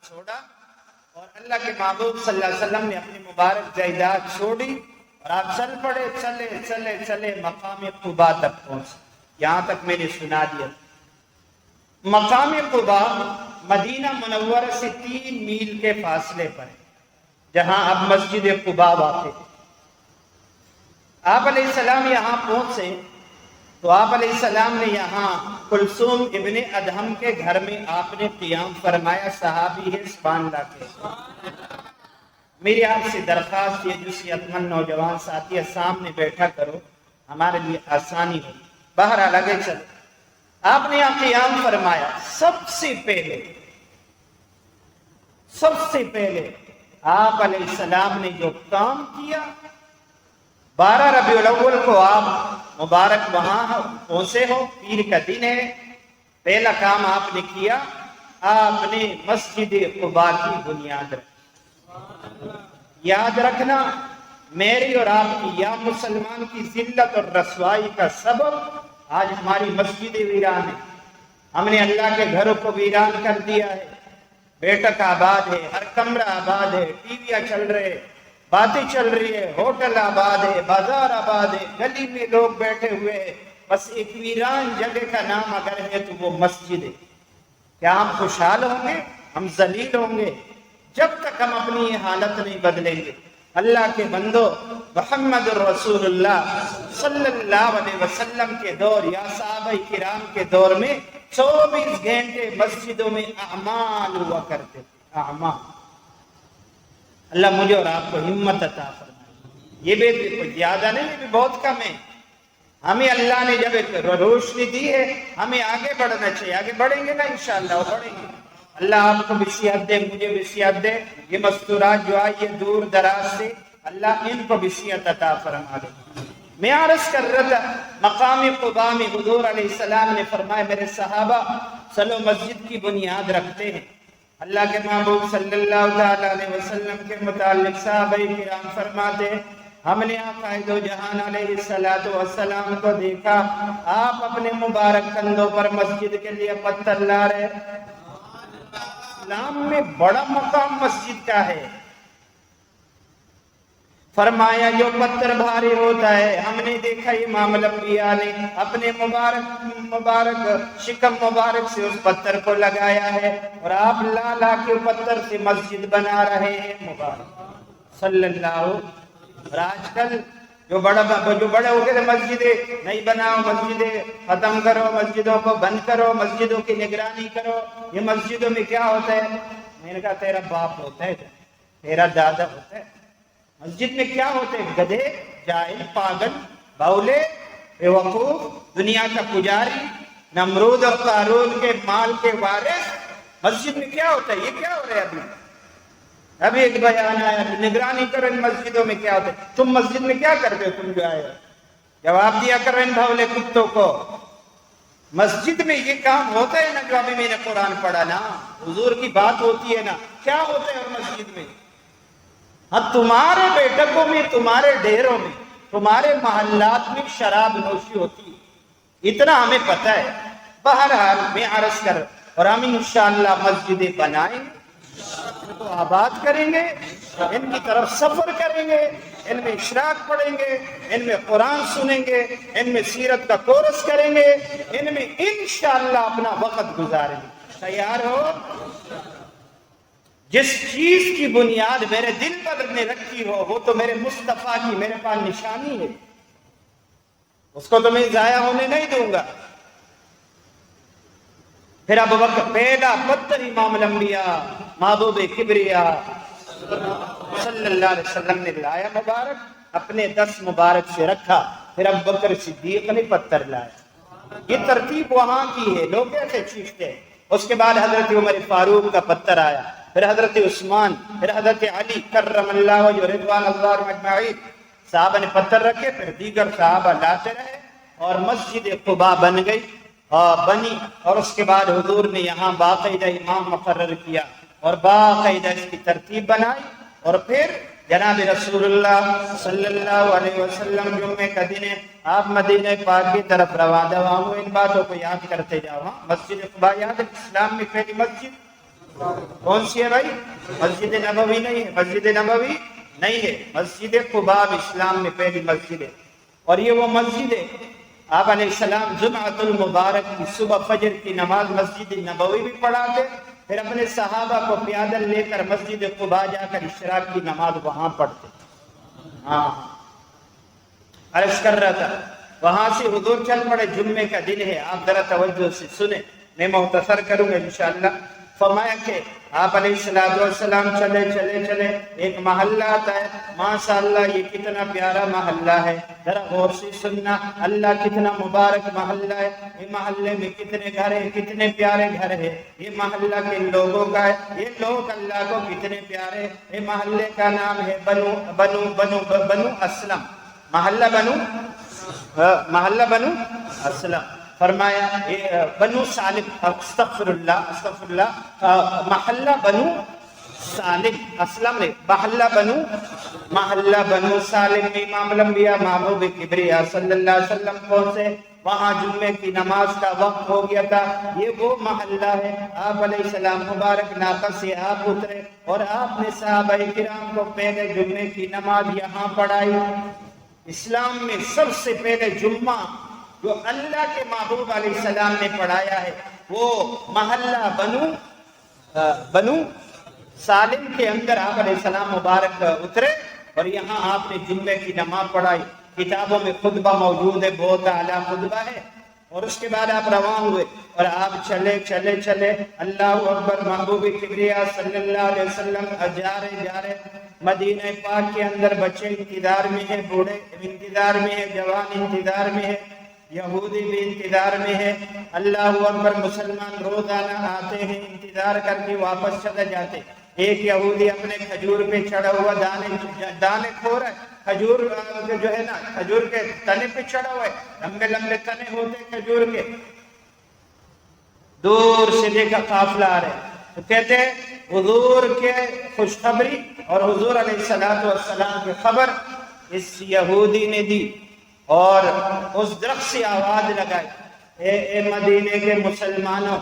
چھوڑا اور اللہ کے محبوب صلی اللہ علیہ وسلم نے اپنی مبارک جائیداد چھوڑی اور آپ چل پڑے، چلے چلے چلے مقام قباء تک پہنچے۔ یہاں تک میں نے سنا دیا۔ مقام قباء مدینہ منورہ سے 3 میل کے فاصلے پر ہے، جہاں اب مسجد قباء واقع ہے۔ آپ علیہ السلام یہاں پہنچے تو آپ علیہ السلام نے یہاں کلثوم ابن ادہم کے گھر میں آپ نے قیام فرمایا، صحابی ہے سبحان اللہ کے۔ میری آپ سے درخواست یہ جو صحت مند نوجوان ساتھی سامنے بیٹھا کرو، ہمارے لیے آسانی ہو۔ بہرحال آگے چلو، آپ نے یہاں قیام فرمایا۔ سب سے پہلے آپ علیہ السلام نے جو کام کیا، 12 ربیع الاول کو آپ مبارک وہاں پہنچے ہو، پیر کا دن ہے۔ پہلا کام آپ نے کیا، آپ نے مسجد قباء کی بنیاد رکھی۔ یاد رکھنا، میری اور آپ کی یا مسلمان کی ذلت اور رسوائی کا سبب آج ہماری مسجد ویران ہے۔ ہم نے اللہ کے گھروں کو ویران کر دیا ہے۔ بیٹک آباد ہے، ہر کمرہ آباد ہے، ٹی ویاں چل رہے، باتیں چل رہی ہے، ہوٹل آباد ہے، بازار آباد ہے، گلی میں لوگ بیٹھے ہوئے ہیں، بس ایک ویران جگہ کا نام اگر ہے تو وہ مسجد ہے۔ کیا ہم خوشحال ہوں گے؟ ہم ذلیل ہوں گے جب تک ہم اپنی یہ حالت نہیں بدلیں گے۔ اللہ کے بندو، محمد رسول اللہ صلی اللہ علیہ وسلم کے دور یا صحابہ کرام کے دور میں 24 گھنٹے مسجدوں میں اعمال ہوا کرتے تھے، اعمال۔ اللہ مجھے اور آپ کو ہمت عطا فرمائے۔ یہ بھی زیادہ نہیں، یہ بھی بہت کم ہے۔ ہمیں اللہ نے جب ایک روشنی دی ہے، ہمیں آگے بڑھنا چاہیے۔ آگے بڑھیں گے نا انشاءاللہ، وہ بڑھیں گے۔ اللہ آپ کو بھی صحت دے، مجھے بھی صحت دے۔ یہ مستورات جو آئی ہے دور دراز سے، اللہ ان کو بھی صحت عطا فرما دے۔ میں عرض کر رہا تھا، مقام قباء میں حضور علیہ السلام نے فرمایا میرے صحابہ چلو مسجد کی بنیاد رکھتے ہیں۔ اللہ کے محبوب صلی اللہ علیہ وسلم کے متعلق صحابہ کرام فرماتے ہیں، ہم نے آقا دو جہان علیہ السلام کو دیکھا، آپ اپنے مبارک کندھوں پر مسجد کے لیے پتھر لا رہے۔ اسلام میں بڑا مقام مسجد کا ہے۔ فرمایا جو پتھر بھاری ہوتا ہے، ہم نے دیکھا امام الانبیاء نے اپنے مبارک شکم مبارک سے اس پتھر کو لگایا ہے، اور آپ لا لا کے پتھر سے مسجد بنا رہے ہیں مبارک صلی اللہ۔ اور آج کل جو بڑے ہو گئے مسجدیں نہیں بناؤ، مسجدیں ختم کرو، مسجدوں کو بند کرو، مسجدوں کی نگرانی کرو۔ یہ مسجدوں میں کیا ہوتا ہے؟ میں نے کہا تیرا باپ ہوتا ہے، تیرا دادا ہوتا ہے۔ مسجد میں کیا ہوتے ہیں؟ گدھے، جاہل، پاگل، بولے، بے وقوف، دنیا کا پجاری، نمرود اور قارون کے مال کے وارث۔ مسجد میں کیا ہوتا ہے؟ یہ کیا ہو رہا ہے؟ ابھی ایک بیان آیا، نگرانی کرو ان مسجدوں میں کیا ہوتا ہے۔ تم مسجد میں کیا کرتے ہو؟ تم جو آئے جواب دیا کرو ان بھولے کتوں کو۔ مسجد میں یہ کام ہوتا ہے نا جو ابھی میں نے قرآن پڑھا نا، حضور کی بات ہوتی ہے نا، کیا ہوتا ہے اور مسجد میں؟ ہاں تمہارے بیٹکوں میں، تمہارے ڈیروں میں، تمہارے محلات میں شراب نوشی ہوتی ہے، اتنا ہمیں پتہ ہے۔ بہرحال میں عرض کر، اور ہم انشاءاللہ مسجدیں بنائیں گے، ان کو آباد کریں گے، ان کی طرف سفر کریں گے، ان میں اشراق پڑھیں گے، ان میں قرآن سنیں گے، ان میں سیرت کا کورس کریں گے، ان میں انشاءاللہ اپنا وقت گزاریں گے۔ تیار ہو؟ جس چیز کی بنیاد میرے دل پر نے رکھی ہو وہ تو میرے مصطفیٰ کی میرے پاس نشانی ہے، اس کو تو میں ضائع ہونے نہیں دوں گا۔ پھر اب وقت پہلا پتھر امام الانبیاء محبوب کبریا صلی اللہ علیہ وسلم نے لایا، مبارک اپنے 10 مبارک سے رکھا۔ پھر ابو بکر صدیق نے پتھر لایا۔ یہ ترتیب وہاں کی ہے، لوگ ایسے چیزتے ہیں۔ اس کے بعد حضرت عمر فاروق کا پتھر آیا، پھر حضرت عثمان، پھر حضرت علی کرم اللہ وجہ رضوان اللہ اجمعین، صحابہ نے پتھر رکھے، پھر دیگر صحابہ لاتے رہے اور مسجد قباء بن گئی اور بنی۔ اور اس کے بعد حضور نے یہاں باقاعدہ امام مقرر کیا اور باقاعدہ اس کی ترتیب بنائی، اور پھر جناب رسول اللہ صلی اللہ علیہ وسلم جمعے کا دن ہے، آپ مدینہ پاک کی طرف روانہ ہوئے۔ ان باتوں کو یاد کرتے جاؤ۔ مسجد قباء یاد ہے، اسلام میں پہلی مسجد کون سی ہے بھائی؟ مسجد نبوی نہیں ہے، مسجد نبوی نہیں ہے، مسجد قباء اسلام میں پہلی مسجد ہے، اور یہ وہ مسجد ہے آپ علیہ السلام جمعۃ المبارک کی صبح فجر کی نماز مسجد نبوی بھی پڑھاتے، پھر اپنے صحابہ کو پیادل لے کر مسجد قباء جا کر اشراق کی نماز وہاں پڑھتے۔ ہاں عرض کر رہا تھا وہاں سے حضور چل پڑے، جمعے کا دن ہے، آپ ذرا توجہ سے سنیں، میں مختصر کروں گا انشاءاللہ۔ فرمایا کہ آپ علیہ السلام چلے چلے چلے، ایک محلہ آتا ہے، ماشاءاللہ یہ کتنا پیارا محلہ ہے، ذرا غور سے سننا، اللہ کتنا مبارک محلہ ہے، یہ محلے میں کتنے گھر ہیں، کتنے پیارے گھر ہیں، یہ محلہ کے لوگوں کا ہے، یہ لوگ اللہ کو کتنے پیارے، یہ محلے کا نام ہے بنو اسلم، محلہ بنو اسلم۔ فرمایا بنو سالم، استغفر اللہ، محلہ بنو سالم، اسلم نے محلہ بنو سالم میں امام الانبیاء محبوب کبریا صلی اللہ علیہ وسلم پہنچے، وہاں جمعے کی نماز کا وقت ہو گیا تھا۔ یہ وہ محلہ ہے، آپ علیہ السلام مبارک ناقہ سے آپ اترے اور آپ نے صحابہ کرام کو پہلے جمعے کی نماز یہاں پڑھائی۔ اسلام میں سب سے پہلے جمعہ جو اللہ کے محبوب علیہ السلام نے پڑھایا ہے وہ محلہ بنو سالم کے اندر آپ علیہ السلام مبارک اترے اور یہاں آپ نے جمعے کی نماز پڑھائی۔ کتابوں میں خطبہ موجود ہے، بہت اعلیٰ خطبہ ہے، اور اس کے بعد آپ رواں ہوئے اور آپ چلے چلے چلے، اللہ اکبر، محبوب کبریا صلی اللہ علیہ وسلم جا رہے مدینہ پاک کے اندر، بچے انتظار میں ہیں، بوڑھے انتظار میں ہیں، جوان انتظار میں ہے، یہودی بھی انتظار میں ہے، اللہ اکبر، مسلمان روزانہ آتے ہیں، انتظار کر کے واپس چلے جاتے۔ ایک یہودی اپنے کھجور پہ چڑھا ہوا دانے کھو رہا ہے، کھجور جو ہے نا، کھجور کے تنے پہ چڑھا ہوا ہے، لمبے لمبے تنے ہوتے ہیں کھجور کے، دور سے دیکھا قافلہ آ رہے تو کہتے ہیں حضور کے خوشخبری اور حضور علیہ السلام کی خبر اس یہودی نے دی، اور اس درخت سے آواز لگائی، اے مدینے کے مسلمانوں،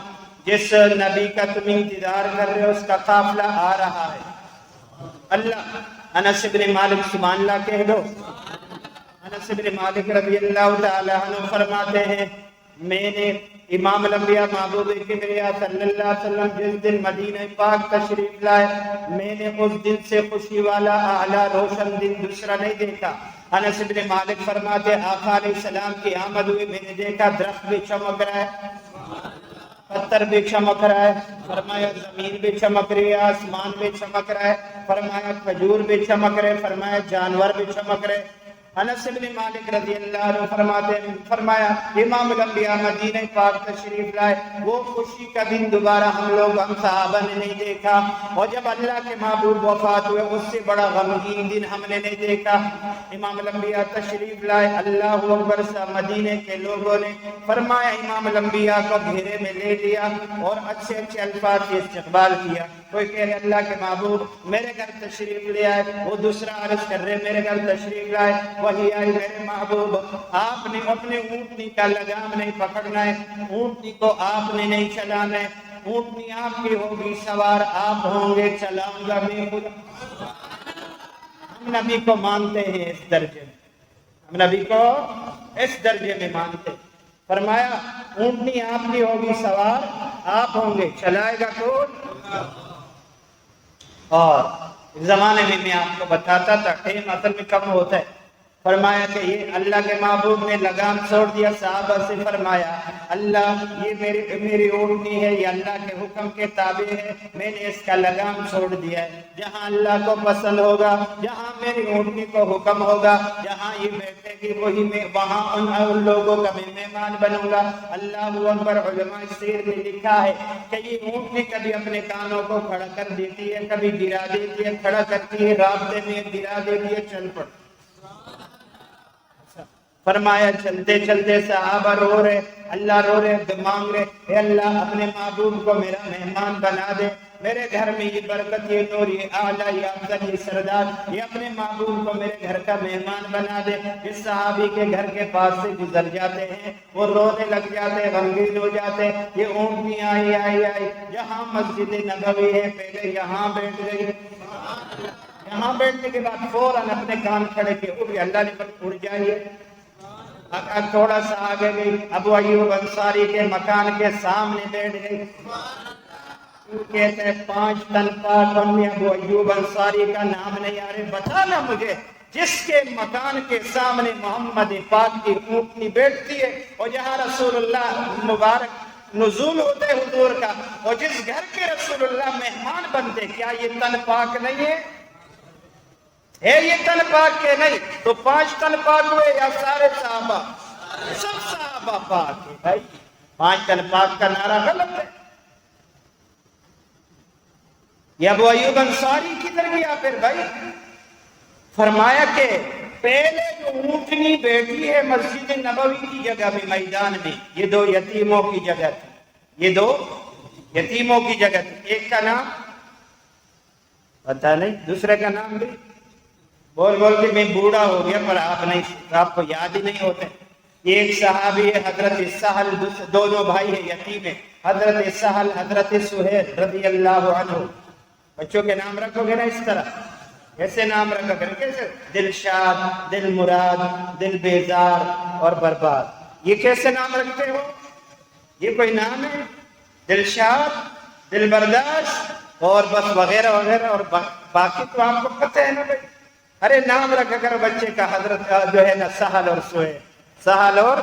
جس نبی کا تم انتظار کر رہے ہو اس کا قافلہ آ رہا ہے۔ اللہ، انس بن مالک سبحان اللہ کہہ دو۔ انس بن مالک رضی اللہ تعالیٰ عنہ فرماتے ہیں میں نے امام الانبیاء محبوب کبریا صلی اللہ علیہ وسلم جس دن مدینہ پاک تشریف لائے، میں نے اس دن سے خوشی والا اعلیٰ روشن دن دوسرا نہیں دیکھا۔ انس بن مالک فرماتے آقا علیہ السلام کی آمد ہوئی، میں نے دیکھا درخت بھی چمک رہا ہے، پتھر بھی چمک رہا ہے، فرمایا زمین بھی چمک رہی ہے، آسمان بھی چمک رہا ہے، فرمایا کھجور بھی چمک رہے، فرمایا جانور بھی چمک رہے۔ انس بن مالک رضی اللہ عنہ فرمایا امام الانبیاء مدینہ پاک تشریف لائے، وہ خوشی کا دن دوبارہ ہم صحابہ نے نہیں دیکھا، اور جب اللہ کے محبوب وفات ہوئے اس سے بڑا غمگین دن ہم نے نہیں دیکھا۔ امام الانبیاء تشریف لائے، اللہ اکبر، مدینے کے لوگوں نے فرمایا امام الانبیاء کو گھیرے میں لے لیا اور اچھے اچھے الفاظ سے استقبال کیا۔ کوئی کہہ رہے اللہ کے محبوب میرے گھر تشریف لے آئے، وہ دوسرا عرض کر رہے میرے گھر تشریف لائے، وہی آئی میرے محبوب آپ نے اپنے اونٹنی کا لگام نہیں پکڑنا ہے، اونٹنی کو آپ نے نہیں چلانا ہے، اونٹنی آپ کی ہوگی، سوار آپ ہوں گے، چلاؤں گا میں خود۔ ہم نبی کو مانتے ہیں اس درجے میں، ہم نبی کو اس درجے میں مانتے ہیں۔ فرمایا اونٹنی آپ کی ہوگی، سوار آپ ہوں گے، چلائے گا کون؟ اور اس زمانے میں میں آپ کو بتاتا تھا ٹائم اصل میں کم ہوتا ہے۔ فرمایا کہ یہ اللہ کے محبوب نے لگام چھوڑ دیا، صحابہ سے فرمایا اللہ یہ میری اونٹنی ہے، یہ اللہ کے حکم کے تابع ہے، میں نے اس کا لگام چھوڑ دیا ہے، جہاں اللہ کو پسند ہوگا، جہاں میری اونٹنی کو حکم ہوگا، جہاں یہ بیٹھے گی وہی میں وہاں ان لوگوں کا میں مہمان بنوں گا۔ اللہ اکبر۔ علماء سیر میں لکھا ہے کہ یہ اونٹنی کبھی اپنے کانوں کو کھڑا کر دیتی ہے، کبھی گرا دیتی ہے، کھڑا کرتی ہے، رابطے میں گرا دیتی ہے، چل پڑ فرمایا چلتے چلتے صحابہ رو رہے، اللہ رو رہے، مانگ رہے، اے اللہ اپنے محبوب کو میرا مہمان بنا دے، میرے گھر میں یہ برکت، یہ نور، یہ اعلیٰ، یہ افضل، یہ سردار، یہ اپنے محبوب کو میرے گھر کا مہمان بنا دے۔ اس صحابی کے گھر کے پاس سے گزر جاتے ہیں، وہ رونے لگ جاتے، غمگین ہو جاتے، یہ اونٹنی آئی آئی آئی، جہاں مسجد نبوی ہے پہلے یہاں بیٹھ گئی، یہاں بیٹھنے کے بعد فوراً اپنے کان کھڑے کے اٹھ گئے، اللہ نے اٹھ جائیے۔ اگر تھوڑا سا آگے گئی، ابو ایوب انصاری کے مکان کے سامنے بیٹھ گئی۔ کہتے ہیں 5 تن پاک ہم ابو ایوب انصاری کا نام نہیں آ رہے، بتانا مجھے جس کے مکان کے سامنے محمد پاک کی اونٹنی بیٹھتی ہے اور جہاں رسول اللہ مبارک نزول ہوتے حضور کا، اور جس گھر کے رسول اللہ مہمان بنتے، کیا یہ تن پاک نہیں ہے؟ یہ تن پاک کے نہیں تو 5 تن پاک ہوئے یا سارے صحابہ؟ سب صحابہ پاک ہے بھائی، 5 تن پاک کا نعرہ غلط ہے۔ یہ ابو ایوب انصاری کدھر گیا پھر بھائی؟ فرمایا کہ پہلے جو اونٹنی بیٹھی ہے مسجد نبوی کی جگہ میں، میدان میں، یہ 2 یتیموں کی جگہ تھی، یہ 2 یتیموں کی جگہ تھی۔ ایک کا نام پتہ نہیں، دوسرے کا نام بھی بول بول کے میں بوڑھا ہو گیا، پر آپ کو یاد ہی نہیں ہوتے۔ ایک صحابی ہے حضرت سہل، دونوں بھائی ہیں یتیم ہیں، حضرت سہل، حضرت سہیل رضی اللہ عنہ۔ بچوں کے نام رکھو گے نا اس طرح، ایسے نام رکھو گے، کیسے؟ دلشاد، دل مراد، دل بیزار اور برباد، یہ کیسے نام رکھتے ہو؟ یہ کوئی نام ہے؟ دلشاد، دل برداشت اور بس وغیرہ وغیرہ، اور باقی تو آپ کو پتہ ہے نا بھائی۔ ارے نام رکھا کرو بچے کا، حضرت جو ہے نا سہل اور سہیل، سہل اور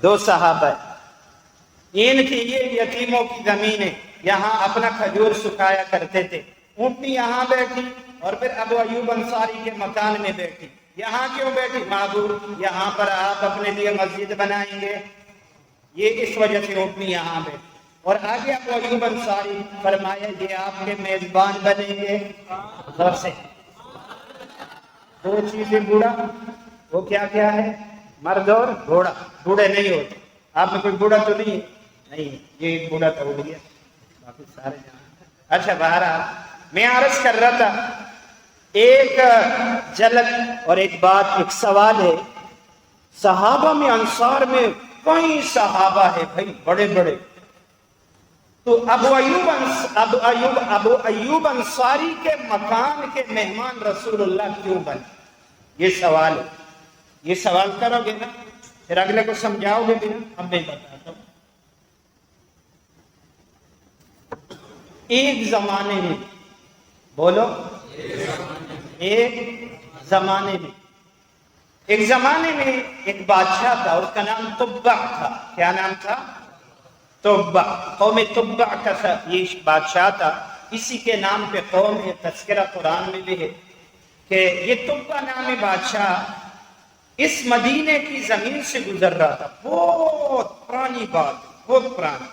2 صحابہ، ان کی یہ یتیموں کی زمین ہے، یہاں اپنا کھجور سکھایا کرتے تھے۔ اونٹنی یہاں بیٹھی اور پھر ابو ایوب انصاری کے مکان میں بیٹھی۔ یہاں کیوں بیٹھی؟ محبوب یہاں پر آپ اپنے لیے مسجد بنائیں گے، یہ اس وجہ سے اونٹنی یہاں بیٹھی۔ اور آگے ابو ایوب انصاری فرمایا یہ آپ کے میزبان بنیں گے۔ غور سے 2 چیزیں بوڑھا، وہ کیا کیا ہے؟ مرد اور گھوڑا، بوڑھے نہیں ہوتے۔ آپ میں کوئی بوڑھا تو نہیں ہے؟ نہیں، یہ ایک بوڑھا تو اٹھ گیا، باقی سارے جہاں۔ اچھا بہرحال میں عرض کر رہا تھا، ایک جھلک اور ایک بات، ایک سوال ہے، صحابہ میں انصار میں کئی صحابہ ہے بھائی، بڑے بڑے، تو ابو ایوب انصاری کے مکان کے مہمان رسول اللہ کیوں بنے؟ یہ سوال ہے، یہ سوال کرو گے نا پھر اگلے کو سمجھاؤ گے بھی نا۔ اب میں بتاتا ہوں، ایک زمانے میں، بولو، ایک زمانے میں ایک بادشاہ تھا، اس کا نام تبع تھا۔ کیا نام تھا؟ تبع، قوم تبع کا یہ بادشاہ تھا، اسی کے نام پہ قوم ہے، تذکرہ قرآن میں بھی ہے کہ یہ تبع نامی بادشاہ اس مدینے کی زمین سے گزر رہا تھا۔ بہت پرانی بات، بہت پرانی۔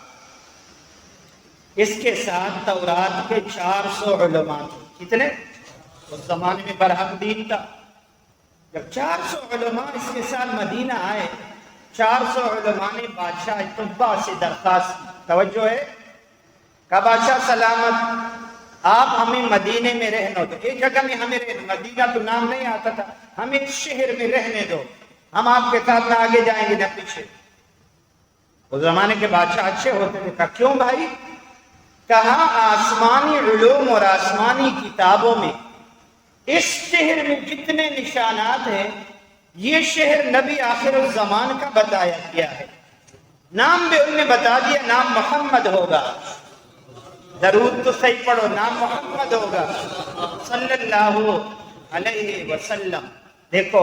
اس کے ساتھ تورات کے 400 علماء تھے۔ کتنے؟ اس زمانے میں برحق دین تھا۔ جب 400 علماء اس کے ساتھ مدینہ آئے، 400 علماء نے بادشاہ تبع سے درخواست کی، توجہ ہے، کہا بادشاہ سلامت، آپ ہمیں مدینے میں رہنے دو، ایک جگہ میں ہمیں رہنے، مدینہ تو نام نہیں آتا تھا، ہمیں اس شہر میں رہنے دو، ہم آپ کے ساتھ نہ آگے جائیں گے نہ پیچھے۔ اس زمانے کے بادشاہ اچھے ہوتے تھے۔ کہا کیوں بھائی؟ کہا آسمانی علوم اور آسمانی کتابوں میں اس شہر میں جتنے نشانات ہیں، یہ شہر نبی آخر الزمان کا بتایا گیا ہے۔ نام بھی انہوں نے بتا دیا، نام محمد ہوگا، درود تو صحیح پڑھو، نام محمد ہوگا صلی اللہ علیہ وسلم۔ دیکھو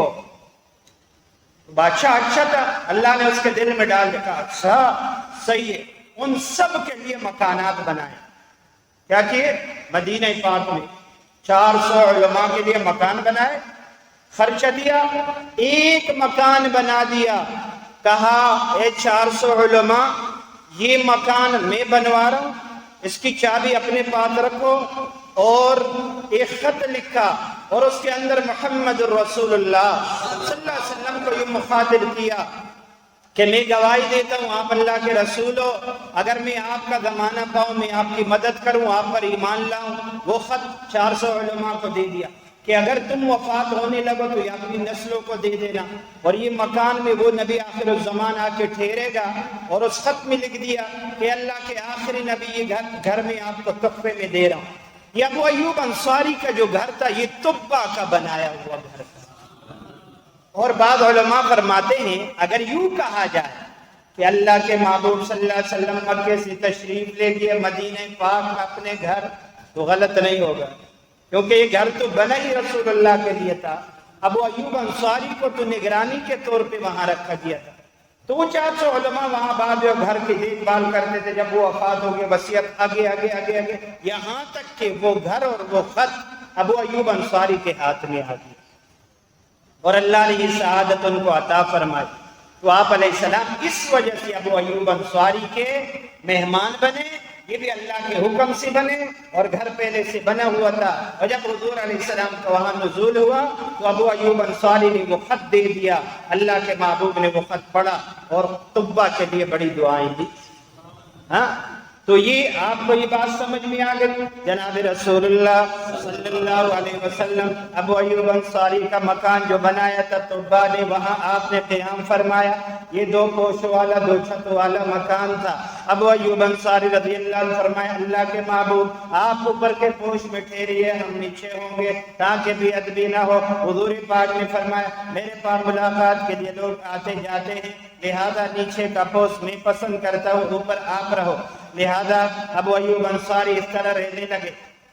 بادشاہ اچھا تھا، اللہ نے اس کے دل میں ڈال دیا، اچھا صحیح ہے، ان سب کے لیے مکانات بنائے۔ کیا کیے؟ مدینہ پاک میں 400 علماء کے لیے مکان بنائے، خرچہ دیا، ایک مکان بنا دیا، کہا اے 400 علماء یہ مکان میں بنوا رہا ہوں، اس کی چابی اپنے پاس رکھو، اور ایک خط لکھا اور اس کے اندر محمد الرسول اللہ صلی اللہ علیہ وسلم کو یوں مخاطب کیا کہ میں گواہی دیتا ہوں آپ اللہ کے رسول ہو، اگر میں آپ کا زمانہ پاؤں میں آپ کی مدد کروں، آپ پر ایمان لاؤں۔ وہ خط 400 علماء کو دے دیا کہ اگر تم وفات ہونے لگو تو یہ اپنی نسلوں کو دے دینا، اور یہ مکان میں وہ نبی آخر الزمان آ کے ٹھہرے گا۔ اور اس خط میں لکھ دیا کہ اللہ کے آخری نبی یہ گھر میں آپ کو تحفے میں دے رہا ہوں۔ یہ ابو ایوب انصاری کا جو گھر تھا یہ طبہ کا بنایا ہوا گھر تھا۔ اور بعض علماء فرماتے ہیں اگر یوں کہا جائے کہ اللہ کے محبوب صلی اللہ علیہ وسلم مکے سے تشریف لے گئے مدینہ پاک میں اپنے گھر، تو غلط نہیں ہوگا، کیونکہ یہ گھر تو بنا ہی رسول اللہ کے لیے تھا۔ ابو ایوب انصاری کو تو نگرانی کے طور پہ وہاں رکھا گیا تھا، تو وہ 400 علماء وہاں بعد گھر کی دیکھ بھال کرتے تھے۔ جب وہ وفات ہو گئے وصیت آگے آگے آگے آگے یہاں تک کہ وہ گھر اور وہ خط ابو ایوب انصاری کے ہاتھ میں آ گیا، اور اللہ نے یہ سعادت ان کو عطا فرمائی۔ تو آپ علیہ السلام اس وجہ سے ابو ایوب انصاری کے مہمان بنے، یہ بھی اللہ کے حکم سے بنے، اور گھر پہلے سے بنا ہوا تھا۔ اور جب حضور علیہ السلام کا وہاں نزول ہوا تو ابو ایوب انصاری نے وہ خط دے دیا، اللہ کے محبوب نے وہ خط پڑھا اور طبہ کے لیے بڑی دعائیں دی۔ ہاں تو یہ آپ کو یہ بات سمجھ میں آ گئی، جناب رسول اللہ صلی اللہ علیہ وسلم ابو ایوب انصاری کا مکان جو بنایا تھا طبہ نے، وہاں آپ نے قیام فرمایا۔ یہ 2 کوش والا 2 چھت والا مکان تھا۔ ابو ایوب انصاری رضی اللہ عنہ فرمایا اللہ کے محبوب آپ اوپر کے پوش میں ٹھہریے، ہم نیچے ہوں گے تاکہ بے ادبی نہ ہو۔ حضور پاک نے فرمایا میرے پاس ملاقات کے لیے لوگ آتے جاتے ہیں، لہذا نیچے کا پوش میں پسند کرتا ہوں، اوپر آپ رہو۔ لہذا ابو ایوب انصاری اس طرح رہنے لگے۔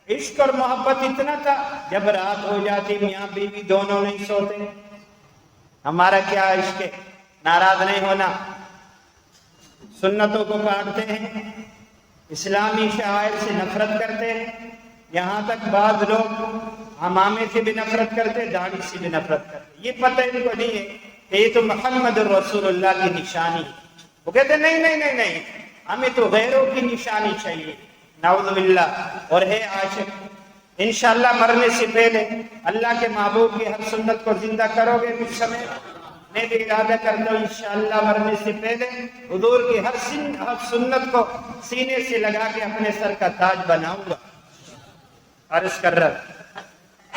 عشق اور محبت اتنا تھا جب رات ہو جاتی میاں بیوی دونوں نہیں سوتے۔ ہمارا کیا عشق ہے، ناراض نہیں ہونا، سنتوں کو کاٹتے ہیں، اسلامی شعائر سے نفرت کرتے ہیں، یہاں تک بعض لوگ عمامے سے بھی نفرت کرتے، داڑھی سے بھی نفرت کرتے۔ یہ پتہ ان کو نہیں ہے کہ یہ تو محمد رسول اللہ کی نشانی ہے۔ وہ کہتے نہیں نہیں نہیں نہیں، ہمیں تو غیروں کی نشانی چاہیے، نعوذ باللہ۔ اور ہے عاشق، انشاءاللہ مرنے سے پہلے اللہ کے محبوب کی ہر سنت کو زندہ کرو گے کچھ سمے۔ میں بھی ارادہ کرتا ہوں انشاءاللہ مرنے سے پہلے حضور کی ہر سنت کو سینے سے لگا کے اپنے سر کا تاج بناؤں گا۔ عرض کر رہا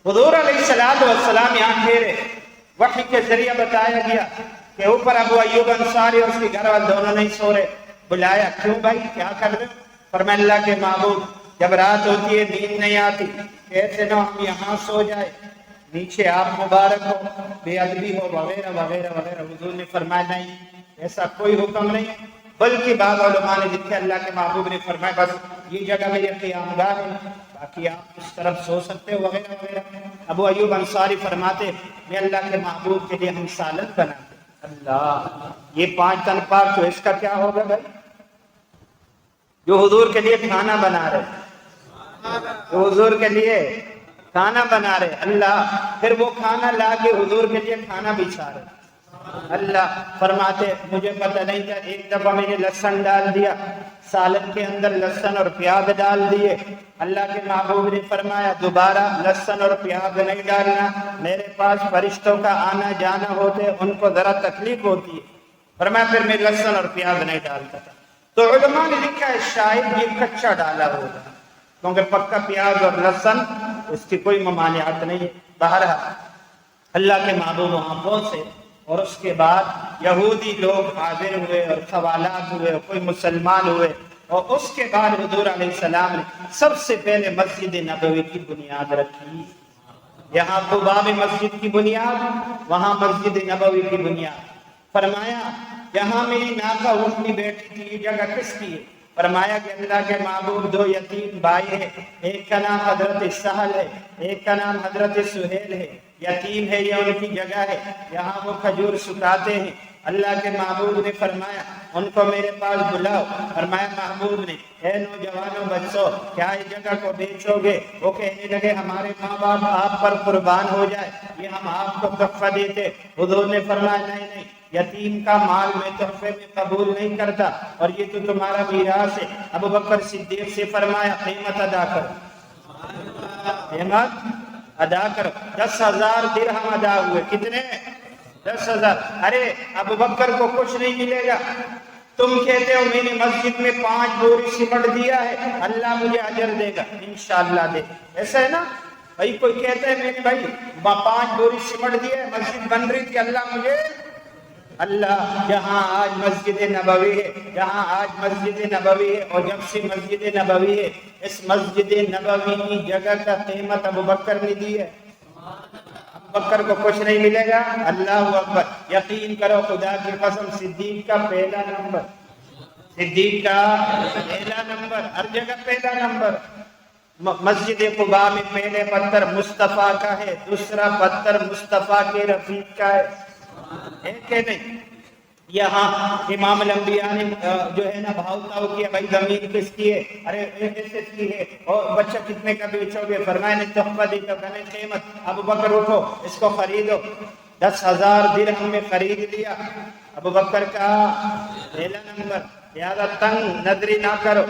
حضور علیہ السلام یہاں ٹھہرے، وحی کے ذریعہ بتایا گیا کہ اوپر ابو ایوب انصاری اور اس کے گھر والے دونوں نہیں سو رہے۔ بلایا کیوں بھائی کیا کر رہے؟ فرمایا اللہ کے محبوب جب رات ہوتی ہے نیند نہیں آتی، کہتے نو ہم یہاں سو جائے، نیچے آپ مبارک ہو، بے ادبی ہو وغیرہ وغیرہ وغیرہ۔ حضور نے فرمایا نہیں، ایسا کوئی حکم نہیں، بلکہ بعض علماء نے لکھا اللہ کے محبوب نے فرمایا بس یہ جگہ میری قیام گاہ ہے، باقی آپ اس طرف سو سکتے ہو وغیرہ وغیرہ۔ ابو ایوب انصاری فرماتے میں اللہ کے محبوب کے لیے ہم سالن بناتے۔ اللہ، یہ 5 تن پاک تو اس کا کیا ہوگا بھائی، جو حضور کے لیے کھانا بنا رہے، جو حضور کے لیے کھانا بنا رہے، اللہ پھر وہ کھانا لا کے حضور کے لیے کھانا بچھا رہے۔ اللہ فرماتے مجھے پتہ نہیں تھا، ایک دفعہ میں نے لہسن ڈال دیا، سالن کے اندر لہسن اور پیاز ڈال دیے۔ اللہ کے محبوب نے فرمایا دوبارہ لہسن اور پیاز نہیں ڈالنا، میرے پاس فرشتوں کا آنا جانا ہوتے، ان کو ذرا تکلیف ہوتی ہے۔ فرمایا پھر میں لہسن اور پیاز نہیں ڈالتا تھا۔ تو علماء نے لکھا ہے شاید یہ کچا ڈالا ہوگا، کیونکہ پکا پیاز اور لہسن اس کی کوئی ممانعت نہیں ہے۔ بہرحال اللہ کے محبوب وہاں پہنچے، اور اس کے بعد یہودی لوگ حاضر ہوئے اور سوالات ہوئے اور کوئی مسلمان ہوئے، اور اس کے بعد حضور علیہ السلام نے سب سے پہلے مسجد نبوی کی بنیاد رکھی۔ یہاں قباء میں مسجد کی بنیاد، وہاں مسجد نبوی کی بنیاد۔ فرمایا یہاں میری ناقہ اونٹنی بیٹھی تھی، یہ جگہ کس کی ہے؟ فرمایا کہ اللہ کے محبوب 2 یتیم بھائی ہیں، ایک کا نام حضرت سہل ہے، ایک کا نام حضرت سہیل ہے، یتیم ہے، یہ ان کی جگہ ہے، یہاں وہ کھجور سکھاتے ہیں۔ اللہ کے محبوب نے فرمایا ان کو میرے پاس بلاؤ۔ فرمایا محبوب نے اے نوجوانوں بچوں کیا اس جگہ کو بیچو گے؟ وہ کہنے لگے ہمارے ماں باپ آپ پر قربان ہو جائے، یہ ہم آپ کو تحفہ دیتے۔ حضور نے فرمایا نہیں نہیں، یتیم کا مال میں تحفے میں قبول نہیں کرتا، اور یہ تو تمہارا میراث ہے۔ ابو بکر صدیق سے فرمایا قیمت ادا کرو، قیمت ادا کرو. 10,000 درہم ادا ہوئے. کتنے؟ 10,000. ارے ابو بکر کو کچھ نہیں ملے گا. تم کہتے ہو میں نے مسجد میں 5 بوری سیمنٹ دیا ہے, اللہ مجھے اجر دے گا. انشاءاللہ دے. ایسا ہے نا بھائی, کوئی کہتا ہے میں نے بھائی 5 بوری سیمنٹ دیا ہے, مسجد بن رہی تھی, اللہ مجھے, اللہ جہاں آج مسجد نبوی ہے, جہاں آج مسجد نبوی ہے, اور جب سے مسجد نبوی ہے, اس مسجد نبوی کی جگہ کا قیمت ابو بکر نے دی ہے. ابو بکر کو کچھ نہیں ملے گا. اللہ اکبر. یقین کرو خدا کی قسم, صدیق کا پہلا نمبر, صدیق کا پہلا نمبر, ہر جگہ پہلا نمبر. مسجد قباء میں پہلے پتھر مصطفیٰ کا ہے, دوسرا پتھر مصطفیٰ کے رفیق کا ہے کہ نہیں. یہاں امام الانبیاء نے جو ہے نا بھاؤ تاؤ کیا, بھائی زمین کس کی ہے, ارے کس کی ہے, اور بچہ کتنے کا بیچو گے, فرمایا نے تحفہ دی تو کہنے قیمت, ابو بکر اٹھو اس کو خریدو. 10,000 درہم میں خرید لیا. ابو بکر کا پہلا نمبر. لہذا تنگ نظری نہ کرو.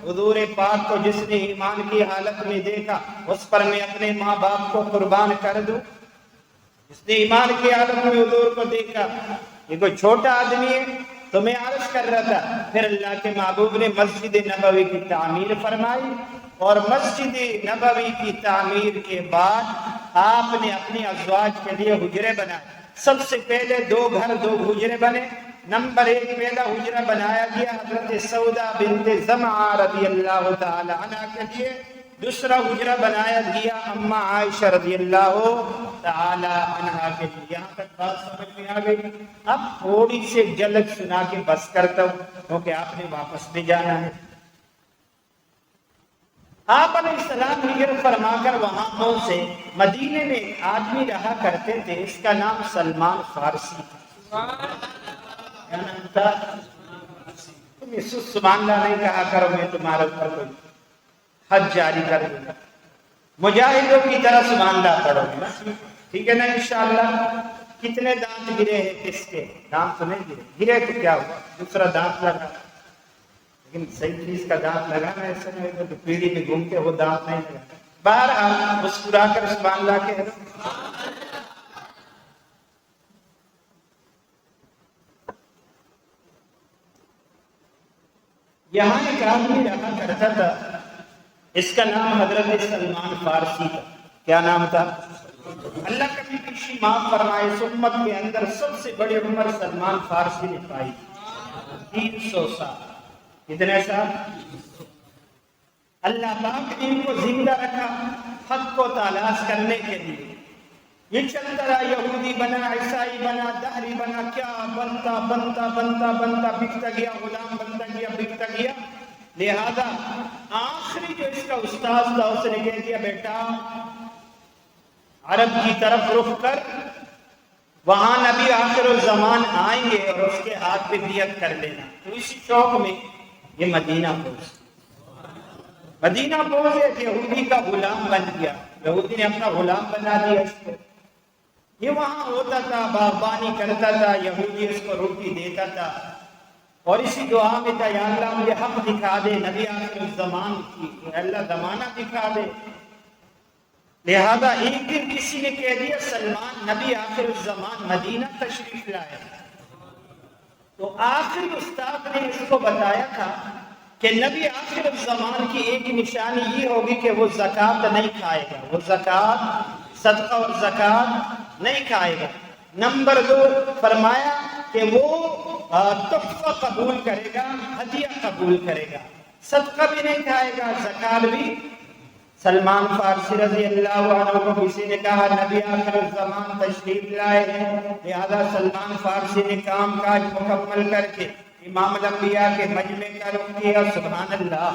حضور پاک کو جس نے ایمان کی حالت میں دیکھا, اس پر میں اپنے ماں باپ کو قربان کر دوں. جس نے ایمان کی حالت میں حضور کو دیکھا, یہ کوئی چھوٹا آدمی ہے. تو میں عرض کر رہا تھا, پھر اللہ کے محبوب نے مسجد نبوی کی تعمیر فرمائی, اور مسجد نبوی کی تعمیر کے بعد آپ نے اپنی ازواج کے لیے حجرے بنائے. سب سے پہلے 2 گھر 2 حجرے بنے. نمبر 1 پہلا حجرہ بنایا گیا حضرت سودا بنت زمعہ رضی اللہ تعالی عنہ کے لیے. دوسرا حجرہ بنایا گیا اماں عائشہ رضی اللہ تعالی عنہ کے لیے. یہاں تک بات سمجھ میں آ گئی. اب تھوڑی سی جھلک سنا کے بس کرتا ہوں, کیونکہ آپ نے واپس بھی جانا ہے. آپ علیہ السلام ہجرت فرما کر وہاں پہنچے. مدینے میں ایک آدمی رہا کرتے تھے, اس کا نام سلمان فارسی تھا. کیا نام تھا؟ تم یسوع سبحان اللہ نہیں کہا کرو, میں تمہارے اوپر کوئی حد جاری کر دوں گا. مجاہدوں کی طرح سبحان اللہ پڑھو گے, ٹھیک ہے نا انشاءاللہ. کتنے دانت گرے ہیں کس کے؟ دانت تو نہیں گرے, گرے تو کیا ہوا, دوسرا دانت لگا, لیکن صحیح چیز کا دانت لگانا ایسا نہیں کہ پیڑھی میں گھومتے وہ دانت نہیں لگا. بہرحال مسکرا کر سبحان اللہ کے. یہاں ایک آدمی رہا کرتا تھا, اس کا نام حضرت سلمان فارسی تھا. کیا نام تھا؟ اللہ کبھی کسی معاف فرمائے, اس امت کے اندر سب سے بڑی عمر سلمان فارسی نے پائی, 300 سال. کتنے سال؟ اللہ پاک نے ان کو زندہ رکھا حق کو تلاش کرنے کے لیے. یہ چلتا رہا, یہودی بنا, عیسائی بنا, دہری بنا, کیا بنتا بنتا بنتا بنتا بکتا گیا, غلام بنتا گیا, بکتا گیا. لہذا آخری جو اس کا استاد تھا, اس نے کہہ دیا بیٹا عرب کی طرف رخ کر, وہاں نبی آخر الزمان آئیں گے اور اس کے ہاتھ پہ بیعت کر لینا. تو اسی شوق میں یہ مدینہ پہنچ. مدینہ پہنچے, یہودی کا غلام بن گیا. یہودی نے اپنا غلام بنا دیا اس کو. یہ وہاں ہوتا تھا, باغبانی کرتا تھا, یہودی اس کو روٹی دیتا تھا, اور اسی دعا میں تھا, یا اللہ مجھے حق دکھا دے, نبی آخر الزمان کی, اللہ زمانہ دکھا دے. لہذا ایک دن کسی نے کہہ دیا سلمان نبی آخر الزمان مدینہ تشریف لائے. تو آخری استاد نے اس کو بتایا تھا کہ نبی آخر الزمان کی ایک نشانی یہ ہوگی کہ وہ زکوٰۃ نہیں کھائے گا, وہ زکوٰۃ, صدقہ اور زکوٰۃ نہیں کھائے گا. نمبر 2 فرمایا کہ وہ تحفہ قبول کرے گا, ہدیہ قبول کرے گا, صدقہ بھی نہیں کھائے گا, زکوٰۃ بھی. سلمان فارسی رضی اللہ عنہ کو کسی نے کہا نبی آخر الزمان تشریف لائے ہیں, لہذا سلمان فارسی نے کام کاج مکمل کر کے امام الانبیاء کے مجمع کا رخ کیا. سبحان اللہ.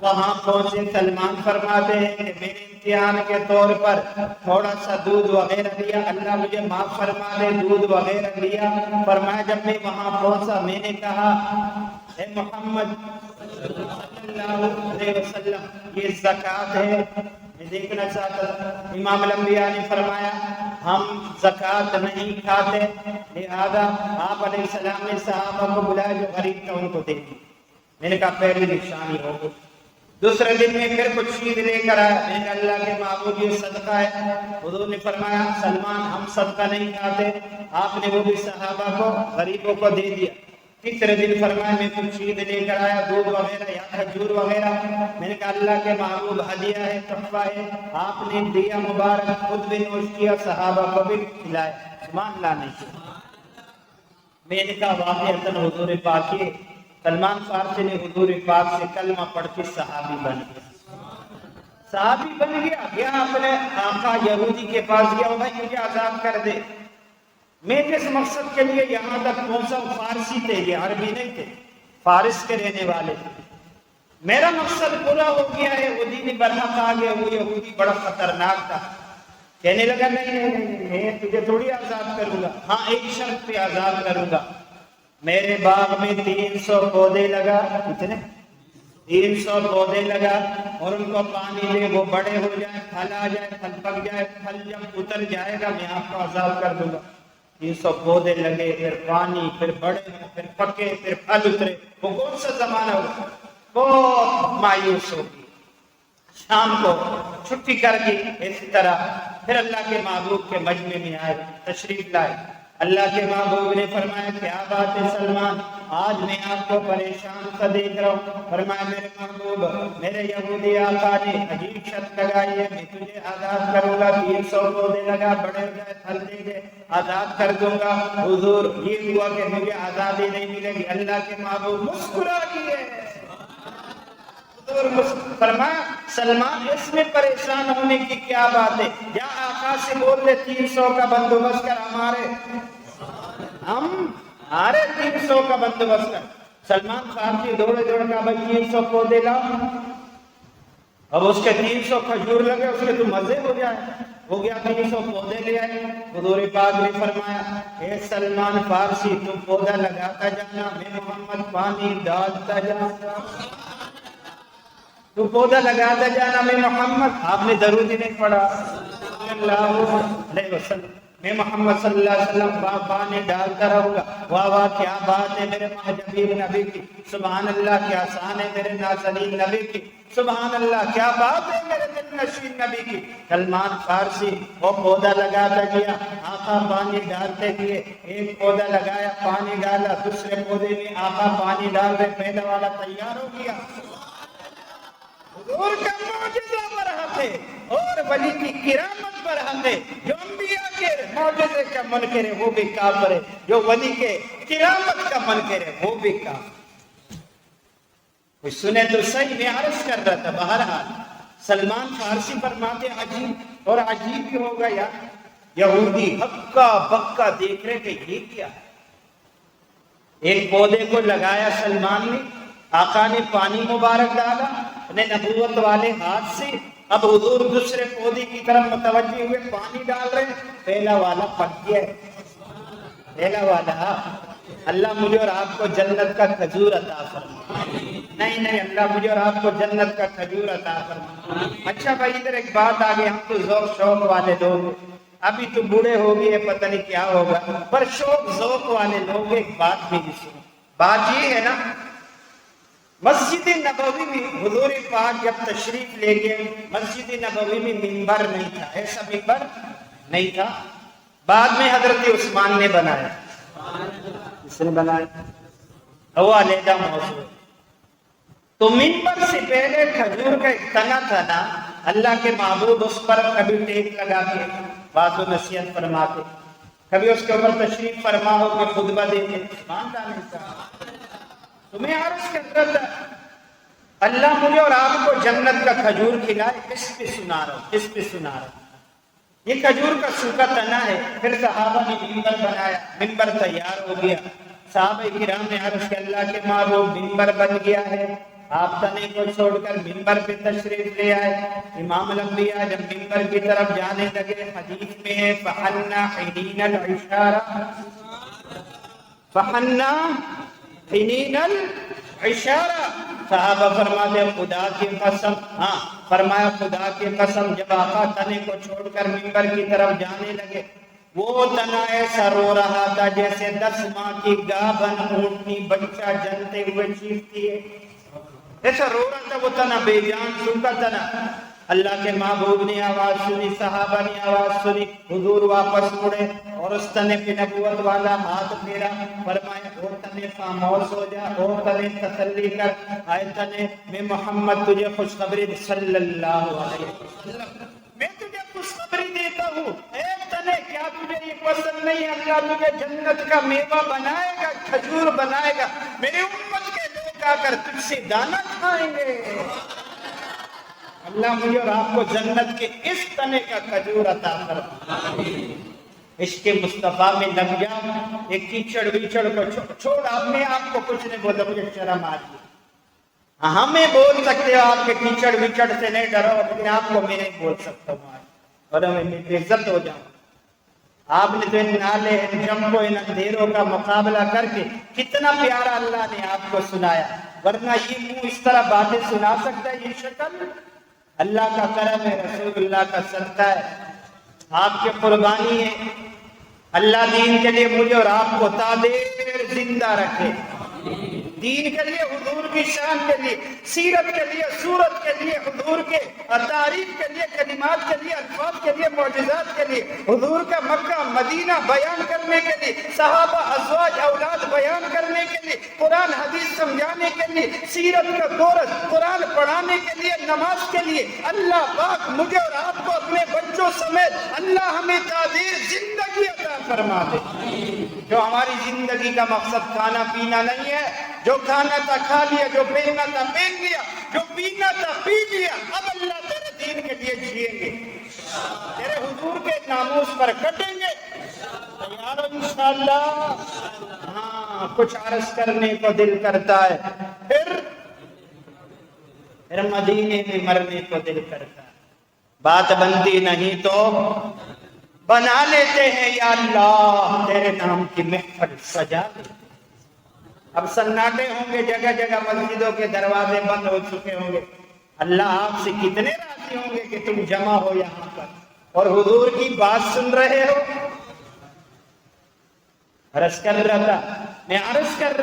وہاں پہنچے, سلمان فرماتے ہیں کہ میرے امتحان کے طور پر تھوڑا سا دودھ وغیرہ دیا, اللہ مجھے معاف فرما دے, دودھ وغیرہ دیا. فرمایا جب میں وہاں پہنچا میں نے کہا اے محمد صلی اللہ علیہ وسلم, یہ زکوٰۃ ہے, میں دیکھنا چاہتا تھا. امام الانبیاء نے فرمایا ہم زکوٰۃ نہیں کھاتے. لہذا آپ علیہ السلام نے صحابہ کو بلایا جو غریب تھا ان کو دے دی. میں نے کہا پہلی نشانی ہو گئی. دوسرے دن میں پھر کچھ چیز لے کر آیا، میں نے اللہ کے معبود یہ صدقہ ہے۔ حضور نے فرمایا سلمان ہم صدقہ نہیں کھاتے، آپ نے وہ بھی صحابہ کو غریبوں کو دے دیا۔ تیسرے دن فرمایا میں کچھ چیز لے کر آیا، دودھ وغیرہ یا کھجور وغیرہ، میں نے کہا اللہ کے محبوب ہدیہ ہے، تحفہ ہے، آپ نے دیا مبارک، خود بھی نوش کیا، صحابہ کو بھی کھلائے، سبحان اللہ نہیں۔ میں نے کہا واقعتاً حضور پاک یہ سلمان فارسی نے حضور پاک سے کلمہ پڑھ کے صحابی بن گیا، صحابی بن گیا، گیا اپنے آقا یہودی کے پاس گیا، بھائی مجھے آزاد کر دے۔ میں جس مقصد کے لیے یہاں تک پہنچا، فارسی تھے، یہ عربی نہیں تھے، فارس کے رہنے والے تھے، میرا مقصد پورا ہو گیا ہے، وہ دین برحق آ گیا، وہ یہودی بڑا خطرناک تھا، کہنے لگا نہیں میں تجھے تھوڑی آزاد کروں گا، ہاں ایک شرط پہ آزاد کروں گا، میرے باغ میں 300 پودے لگا، کتنے 300 پودے لگا، اور ان کو پانی دے، وہ بڑے ہو جائے، پھل آ جائے، پھل پک جائے، پھل جب اتر جائے گا میں آپ کو آزاد کر دوں گا۔ 300 پودے لگے، پھر پانی، پھر بڑے، پھر پکے، پھر پھل اترے، وہ کون سا زمانہ ہوا؟ بہت مایوس ہو گئی، شام کو چھٹی کر دی، اسی طرح پھر اللہ کے محبوب کے مجمع میں آئے، تشریف لائے، اللہ کے محبوب نے فرمایا کیا بات ہے سلمان، آج میں آپ کو پریشان سا دیکھ رہا ہوں۔ فرمایا میرے محبوب، میرے یہودی آقا نے عجیب شرط لگائی ہے، میں تجھے آزاد کروں گا، 300 پودے لگا، بڑے ہو جائے، پھل دے دے، آزاد کر دوں گا۔ حضور یہ ہوا کہ مجھے آزادی نہیں ملے گی، اللہ کے محبوب مسکرا دیے۔ فرمایا سلمان اس میں پریشان ہونے کی کیا بات ہے، یا آقا سے بول دے 300 کا بندوبست کر، ہمارے 300 کا بندوبست کر۔ سلمان فارسی دوڑے کا بھائی 300 پودے لاؤ، اب اس کے 300 کھجور لگے، اس کے تو مزے ہو جائے، ہو گیا 300 پودے لے آئے۔ حضور پاک نے فرمایا اے سلمان فارسی تم پودا لگاتا جانا، میں محمد پانی ڈالتا جانا، تو پودا لگاتا جانا، میں محمد، آپ نے درود ہی نہیں پڑھا صلی اللہ علیہ وسلم، میں محمد صلی اللہ علیہ وسلم پانی ڈالتا رہوں گا۔ واہ واہ کیا بات ہے میرے محجبین نبی کی، سبحان اللہ کیا شان ہے میرے نازنین نبی کی، سبحان اللہ کیا بات ہے میرے دل نشین نبی کی۔ سلمان فارسی وہ پودا لگاتا گیا، آقا پانی ڈالتے گئے، ایک پودا لگایا، پانی ڈالا، دوسرے پودے میں آقا پانی ڈال رہے، پہلا والا تیار ہو گیا۔ حضور کا معجزہ برحق ہے اور ولی کی کرامت برحق ہے، جو انبیاء کے معجزے کا منکر ہے وہ بھی کافر ہے، جو ولی کے کرامت کا منکر ہے وہ بھی کافر۔ کوئی سنے تو صحیح، میں عرض کر رہا تھا، بہرحال سلمان فارسی فرماتے عجیب، اور عجیب بھی ہوگا یار، یہودی ہکا بکا دیکھ رہے کہ یہ کیا ہے۔ ایک پودے کو لگایا سلمان نے، آقا نے پانی مبارک ڈالا اپنے نبوت والے ہاتھ سے، اب حضور دوسرے پودے کی طرف متوجہ ہوئے، پانی ڈال رہے ہیں، پہلا والا پک گیا، پہلا والا، اللہ مجھے اور آپ کو جنت کا کھجور عطا فرما، نہیں اللہ مجھے اور آپ کو جنت کا کھجور عطا فرما۔ اچھا بھائی ادھر ایک بات آگئی، ہم تو ذوق شوق والے لوگ، ابھی تو بوڑھے ہو گئے، پتہ نہیں کیا ہوگا، پر شوق ذوق والے لوگ ایک بات بھی سنو، بات یہ ہے نا، مسجد نبوی میں حضور پاک جب تشریف لے گئے، مسجد نبوی میں منبر نہیں تھا، ایسا منبر نہیں تھا، بعد میں حضرت عثمان نے بنایا، کس نے بنایا؟ وہ علیحدہ موضوع ہے۔ تو منبر سے پہلے کھجور کا ایک تنا تھا نا، اللہ کے محبوب اس پر کبھی ٹیک لگا کے بات و نصیحت فرماتے، کبھی اس کے اوپر تشریف فرما ہو کے خطبہ دیتے، مانتا نہیں تھا۔ تو میں عرض کرتا تھا اللہ مجھے اور آپ کو جنت کا کھجور کھلائے، کس پہ سنا رہا ہوں، کس پہ سنا رہا ہوں، یہ کھجور کا سوکھا تنا ہے۔ پھر صحابہ نے منبر بنایا، منبر تیار ہو گیا، صحابہ کرام نے عرض کہ اللہ کے محبوب منبر بن گیا ہے، آپ تنے کو چھوڑ کر منبر پہ تشریف لے آئے۔ امام الانبیاء جب منبر کی طرف جانے لگے، حدیث میں ہے فحنا حنین العشارہ، فحنا حنین العشارہ، صحابہ فرماتے خدا کی قسم، ہاں فرمایا خدا کی قسم، جب آقا تنے کو چھوڑ کر منبر کی طرف جانے لگے، وہ تنا ایسا رو رہا تھا جیسے 10 ماہ کی گابن اونٹنی بچہ جنتے ہوئے چیختی ہے۔ ایسا رو رہا تھا وہ تنا بے جان سوکھا تنا. اللہ کے محبوب نے آواز سنی, صحابہ نے آواز سنی, حضور واپس مڑے اور اس تنے پہ نبوت والا ہاتھ پھیرا, فرمایا او تنے خاموش ہو جا, او تنے تسلی کر, آئے تنے میں محمد تجھے خوشخبری صلی اللہ علیہ وسلم, میں تجھے خوشخبری دیتا ہوں. اے تنے کیا تجھے یہ پسند نہیں, اللہ تجھے جنت کا میوہ بنائے گا, کھجور بنائے گا, میرے امت کے لوگ آ کر تجھ سے دانا کھائیں گے. اللہ مجھے اور آپ کو جنت کے اس تنے کا کھجور عطا فرمائے. عشق مصطفیٰ میں لگ جا, ایک کیچڑ ویچڑ کو چھوڑ, آپ نے آپ کو کچھ نہیں بولا, مجھے شرم آ گئی. ہمیں بول سکتے ہو, آپ کے کیچڑ ویچڑ سے نہیں ڈرو, لیکن آپ کو میں نہیں بول سکتا ہوں اور میں بے عزت ہو جاؤں. آپ نے تو ان نالے, ان جمپوں, ان اندھیروں کا مقابلہ کر کے کتنا پیارا اللہ نے آپ کو سنایا, ورنہ یہ منہ اس طرح باتیں سنا سکتا ہے, یہ شکل اللہ کا کرم ہے, رسول اللہ کا صدقہ ہے, آپ کی قربانی ہے. اللہ دین کے لیے مجھے اور آپ کو تا دیر زندہ رکھے, دین کے لیے, حضور کی شان کے لیے, سیرت کے لیے, صورت کے لیے, حضور کے تعریف کے لیے, کلمات کے لیے, الفاظ کے لیے, معجزات کے لیے, حضور کا مکہ مدینہ بیان کرنے کے لیے, صحابہ ازواج اولاد بیان کرنے کے لیے, قرآن حدیث سمجھانے کے لیے, سیرت کا کورس قرآن پڑھانے کے لیے, نماز کے لیے. اللہ پاک مجھے اور آپ کو اپنے بچوں سمیت اللہ ہمیں تعدیر زندگی عطا فرما دے. جو ہماری زندگی کا مقصد کھانا پینا نہیں ہے, جو کھانا تھا کھا لیا, جو پہننا تھا پہن لیا, جو پینا تھا پی لیا, اب اللہ تیرے دین کے لیے جیئیں گے, تیرے حضور کے ناموس پر کٹیں گے. تیار ہو انشاءاللہ؟ ہاں, کچھ عرض کرنے کو دل کرتا ہے, پھر مدینے میں مرنے کو دل کرتا ہے. بات بنتی نہیں تو بنا لیتے ہیں, یا اللہ تیرے نام کی محفل سجا دے. اب سناٹے ہوں گے, جگہ جگہ مسجدوں کے دروازے بند ہو چکے ہوں گے. اللہ آپ سے کتنے راضی ہوں گے کہ تم جمع ہو یہاں پر اور حضور کی بات سن رہے ہو. عرض کر رہا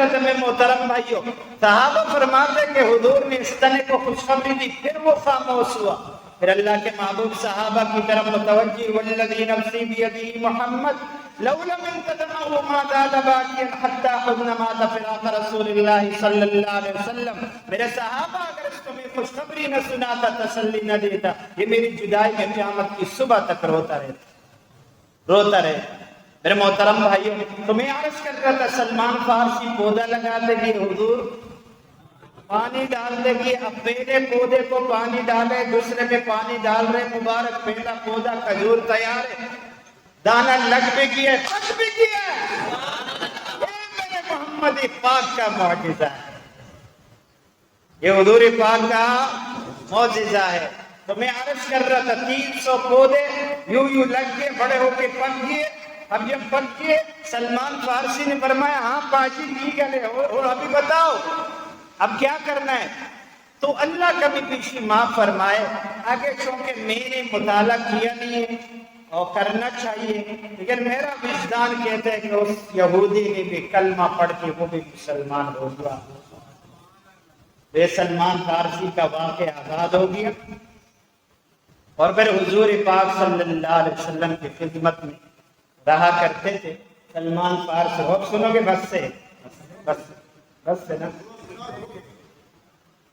تھا میں محترم بھائیوں, صحابہ فرماتے کہ حضور نے اس تنے کو خوشخبری دی, پھر وہ خاموش ہوا. پھر اللہ کے محبوب صحابہ کی طرف متوجہ, والذی نفسی بیدہ محمد لو لم انتدمه ما زال باقیا حتی حزن مات فراق رسول اللہ صلی اللہ علیہ وسلم. میرے صحابہ اگر اس کو میں خوشخبری نہ سناتا, تسلی نہ دیتا, یہ میری جدائی میں قیامت کی صبح تک روتا رہے. میرے محترم بھائیوں, تمہیں عرض کر رہا تھا, سلمان فارسی پودا لگاتے کہ حضور پانی ڈالتے کہ اب پہلے پودے کو پانی ڈالے, دوسرے میں پانی ڈال رہے, مبارک پہلا پودا کھجور تیار ہے, دانا لگ بھی کیا, پک بھی کیا. یہ میرے محمد پاک کا معجزہ ہے, یہ حضور پاک کا معجزہ ہے. تو میں عرض کر رہا تھا 300 پودے یوں لگ گئے, بڑے ہو کے پک گئے. اب جب پک گئے, سلمان فارسی نے فرمایا ہاں پاجی ٹھیک ہے, اور ابھی بتاؤ اب کیا کرنا ہے. تو اللہ کبھی پیچھے معاف فرمائے, آگے چونکہ میں نے مطالعہ کیا نہیں ہے اور کرنا چاہیے, لیکن میرا وجدان کہتا ہے کہ اس یہودی نے بھی کلمہ پڑھ کے وہ بھی مسلمان ہو گیا. بے سلمان فارسی کا واقعہ آزاد ہو گیا اور پھر حضور پاک صلی اللہ علیہ وسلم کی خدمت میں رہا کرتے تھے. سلمان فارسی بہت سنو گے, بس سے نا,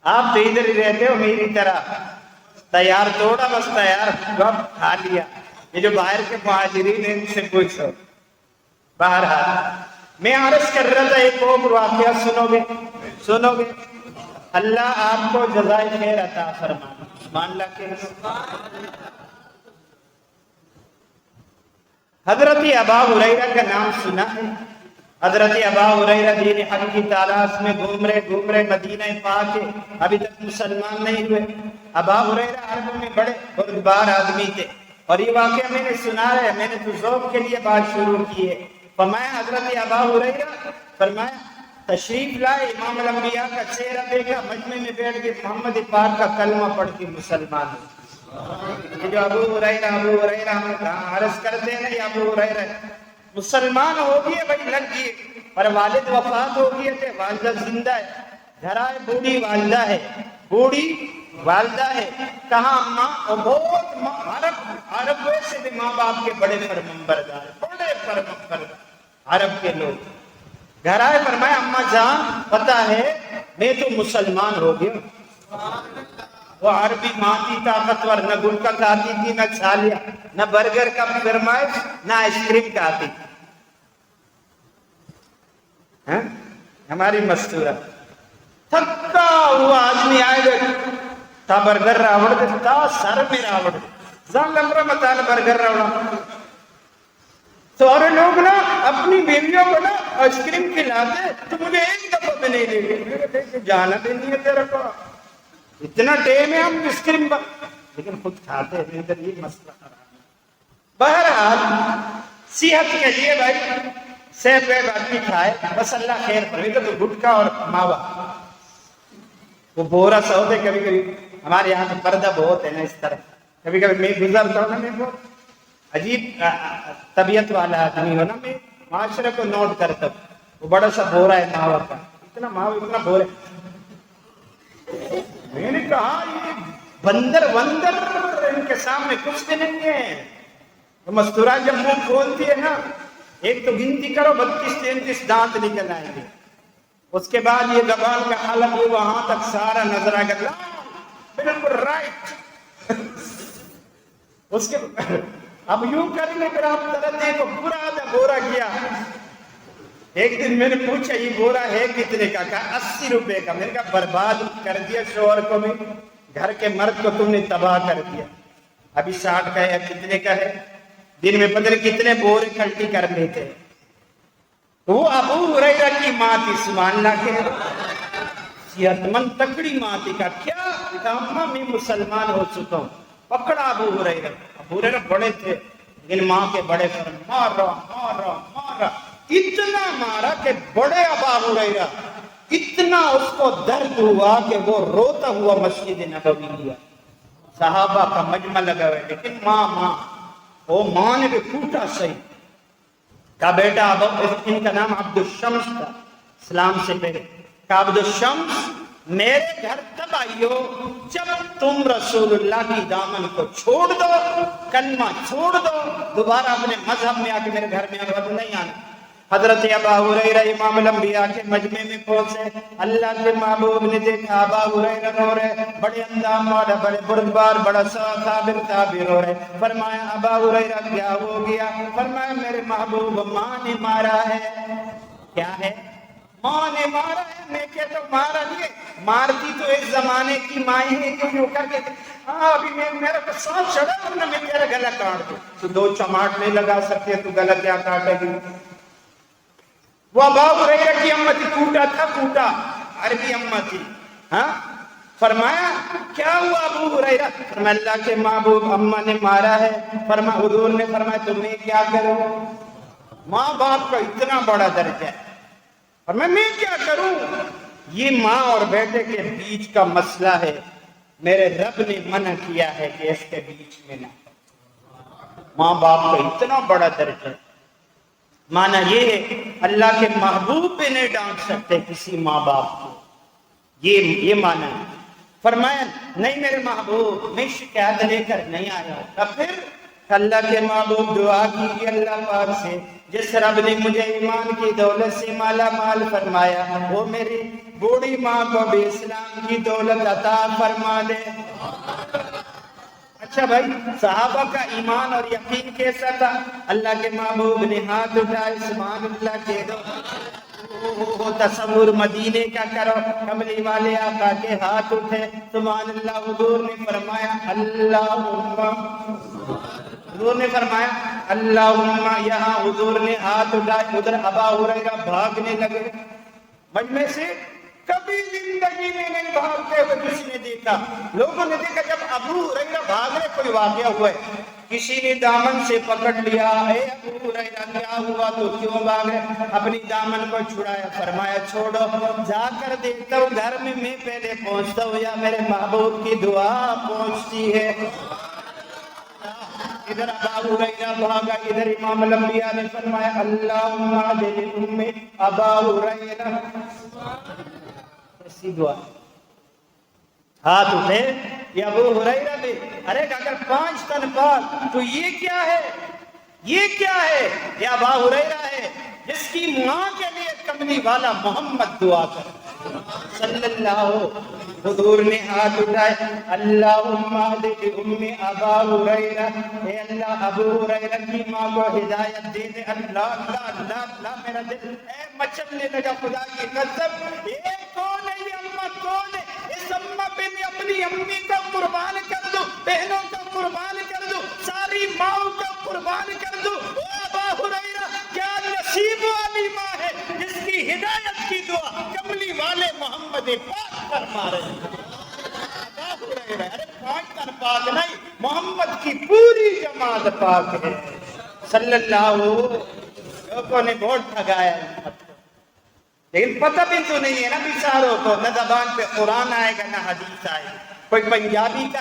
آپ تو ادھر ہی رہتے ہو میری طرح, تیار توڑا بس تیار وقت کھا لیا. یہ جو باہر کے مہاجرین ہیں ان سے پوچھو. بہرحال میں عرض کر رہا تھا, ایک اور واقعہ سنو گے, اللہ آپ کو جزائے خیر عطا فرمائے. مان لا کے حضرت ابا ہریرہ کا نام سنا ہے. حضرت ابا ہریرہ دین حق کی تلاش میں گھوم رہے مدینہ پاک کے, ابھی تک مسلمان نہیں ہوئے. ابا ہریرہ عرب میں بڑے بردبار آدمی تھے اور یہ واقعہ میں نے سنا ہے, میں نے تو ذوق کے لیے بات شروع کی ہے. فرمایا حضرت ابا ہریرہ فرمایا تشریف لائے, امام الانبیاء کا چہرہ دیکھا, مجمع میں بیٹھ کے محمد پاک کا کلمہ پڑھ کے مسلمان ہوئے. یہ جو ابو ہریرہ عرض کرتے ہیں نا, ابو ہریرہ مسلمان ہو گئے بھائی, لگ گئے, اور والد وفات ہو گئے تھے, والدہ زندہ ہے. گھر آئے بوڑھی والدہ ہے، بوڑھی والدہ ہے، کہاں اماں؟ اور بہت عرب ویسے بھی ماں باپ کے بڑے فرمانبردار، بڑے فرمانبردار عرب کے لوگ۔ گھر آئے فرمایا اماں جان پتہ ہے میں تو مسلمان ہو گیا۔ وہ عربی ماں تھی طاقتور، نہ گلکا کھاتی تھی، نہ چھالیا، نہ برگر کا فرمائش، نہ آئس کریم کھاتی تھی۔ ہماری مستورہ تھکا ہوا آدمی آئے گا تا برگر راوڑ دے تا سر میں راوڑ دے زان لمرہ مطال برگر راوڑا۔ سارے لوگ نا اپنی بیویوں کو نا آئس کریم کھلاتے تو مجھے ایک دفعہ میں نہیں لے گئے، میرے دیکھ جانا بھی نہیں ہے تیرا کو، اتنا ٹیم ہے ہم آئس کریم لیکن خود کھاتے ہیں، ادھر یہ مسئلہ خراب ہے۔ بہرحال صحت کے لیے بھائی صحت پہ آدمی کھائے بس اللہ خیر پر، تو گٹکا اور ماوا وہ بورا سا ہوتے، کبھی کبھی ہمارے یہاں تو پردہ بہت ہے نا اس طرح، کبھی کبھی میں گزرتا ہوں نا، میں بہت عجیب طبیعت والا آدمی ہو نا، میں معاشرے کو نوٹ کرتا ہوں، وہ بڑا سا بورا ہے ماوا کا، اتنا ماوا اتنا بورا، میں نے کہا یہ بندر ان کے سامنے کچھ بھی نہیں ہے۔ تو مستورہ جب منہ کھولتی ہے نا، ایک تو گنتی کرو 32-33 دانت نکل آئیں گے، اس کے بعد یہ زبان کا حلق ہے وہاں تک سارا نظر آئے گا، بالکل رائٹ۔ اس کے اب یوں کرنے پر آپ طرح دیکھو پورا آدھا بورا کیا۔ ایک دن میں نے پوچھا یہ بورا ہے کتنے کا؟ کہا 80 روپے کا۔ میں نے کہا برباد کر دیا شوہر کو بھی، گھر کے مرد کو تم نے تباہ کر دیا۔ ابھی 60 کا ہے، کتنے کا ہے؟ دن میں پتہ نہیں کتنے بورے کھلٹی کر لیتے۔ وہ ابو ہریرہ کی ماں تھی، سبحان اللہ کے صحت مند تکڑی ماں تھی۔ کہا کیا؟ اماں میں مسلمان ہو چکا ہوں۔ پکڑا ابو ہریرہ بڑے تھے لیکن ماں کے بڑے فرم، مارا اتنا مارا کہ بڑے ابا ہریرہ اتنا اس کو درد ہوا کہ وہ روتا ہوا مسجد نبوی گیا، صحابہ کا مجمع لگا ہوئے، لیکن ماں نے بھی پھوٹا صحیح۔ کہا بیٹا ان کا نام عبد الشمس تھا اسلام سے پہلے، کہا عبد الشمس میرے گھر تب آئیو جب تم رسول اللہ کی دامن کو چھوڑ دو، کلمہ چھوڑ دو، دوبارہ اپنے مذہب میں آ کے میرے گھر میں نہیں آنا۔ حضرت ابا ہریرہ امام الانبیاء کے مجمع میں پہنچے، اللہ کے محبوب نے دیکھا ابا ہریرہ رو رہے، بڑے اندام والا، بڑے بردبار، بڑا صابر تعبیر ہو رہے۔ فرمایا ابا ہریرہ کیا ہو گیا؟ فرمایا میرے محبوب ماں نے مارا ہے۔ کیا ہے؟ ماں نے مارا ہے۔ میں کہتا ہوں مارا نہیں، مارتی تو اس زمانے کی مائیں ہیں جو یوں کر کے ابھی میرا تو سانس چڑھا ورنہ میں تیرا گلا کاٹ دوں۔ تو 2 چماٹ نہیں لگا سکتے تو گلا کیا کاٹے گی؟ وہ ابا ہریرہ کی اماں تھی، کوٹا عربی اماں تھی۔ فرمایا کیا ہوا ابو ہریرہ؟ فرمایا اللہ کے محبوب اماں نے مارا ہے۔ فرمایا حضور نے فرمایا تو میں کیا کروں؟ ماں باپ کا اتنا بڑا درجہ ہے، فرمایا میں کیا کروں؟ یہ ماں اور بیٹے کے بیچ کا مسئلہ ہے، میرے رب نے منع کیا ہے کہ اس کے بیچ میں نہ۔ ماں باپ کا اتنا بڑا درجہ ہے، معنی یہ ہے اللہ کے محبوب پہ نہیں ڈانٹ سکتے کسی ماں باپ کو، یہ معنی ہے۔ فرمایا نہیں میرے محبوب میں شکایت لے کر نہیں آیا ہوں۔ پھر اللہ کے محبوب دعا کیجیے اللہ پاک سے، جس رب نے مجھے ایمان کی دولت سے مالا مال فرمایا وہ میری بوڑھی ماں کو بھی اسلام کی دولت عطا فرما دے۔ اچھا بھائی صحابہ کا ایمان اور یقین کیسا تھا؟ اللہ کے محبوب نے ہاتھ اٹھائے، سبحان اللہ کہہ دو، تصور مدینے کا کرو، کملی والے آقا کے ہاتھ اٹھے، سبحان اللہ۔ حضور نے فرمایا اللہم، یہاں حضور نے ہاتھ اٹھائے، ادھر ابا ہریرہ بھاگنے لگے مجمع سے۔ کبھی زندگی میں نہیں بھاگتے ہوئے کسی نے دیکھا، لوگوں نے دیکھا جب ابو ہریرہ بھاگ رہے کوئی واقعہ ہوا ہے، کسی نے دامن سے پکڑ لیا، اے ابو ہریرہ کیا ہوا تو کیوں بھاگ رہے؟ اپنی دامن کو چھڑایا، فرمایا چھوڑو، جا کر دیکھتا ہوں گھر میں پہلے پہنچتا ہوں یا میرے محبوب کی دعا پہنچتی ہے۔ ادھر ابا ہریرہ بھاگا، ادھر امام الانبیاء نے فرمایا اللہم عجل ام ابا ہریرہ، اسی دعا ہاتھ اٹھے یہ ابو ہریرہ بھی، ارے اگر 5 تن پاک تو یہ کیا ہے، یہ کیا ہے؟ یہ ابا ہریرہ ہے جس کی ماں کے لیے کملی والا محمد دعا کر صلی اللہ۔ حضور نے ہاتھ اٹھائے، اللہم اہدی امی ابا ہریرہ، اے اللہ ابو ہریرہ کی ماں کو ہدایت دے دے۔ اللہ اللہ اللہ اللہ، میرا دل اے مچلنے لگا، خدا کی قسم یہ کون ہے، یہ اماں کون ہے؟ اس اماں پہ میں اپنی امی کو قربان کر دوں، بہنوں کو قربان کر دوں، ساری ماؤں کو قربان کر دوں۔ ابا ہریرہ کیا نصیب والی ماں ہے جس کی ہدایت کی دعا کملی والے محمد پاک فرما رہے ہیں۔ ابا ہریرہ، ارے 5 تن پاک نہیں، محمد کی پوری جماعت پاک ہے صلی اللہ۔ لوگوں نے بہت ٹھگایا امت کو، لیکن پتہ بھی تو نہیں ہے نا بیچاروں کو، نہ زبان پہ قرآن آئے گا نہ حدیث آئے گا۔ کوئی پنجابی کا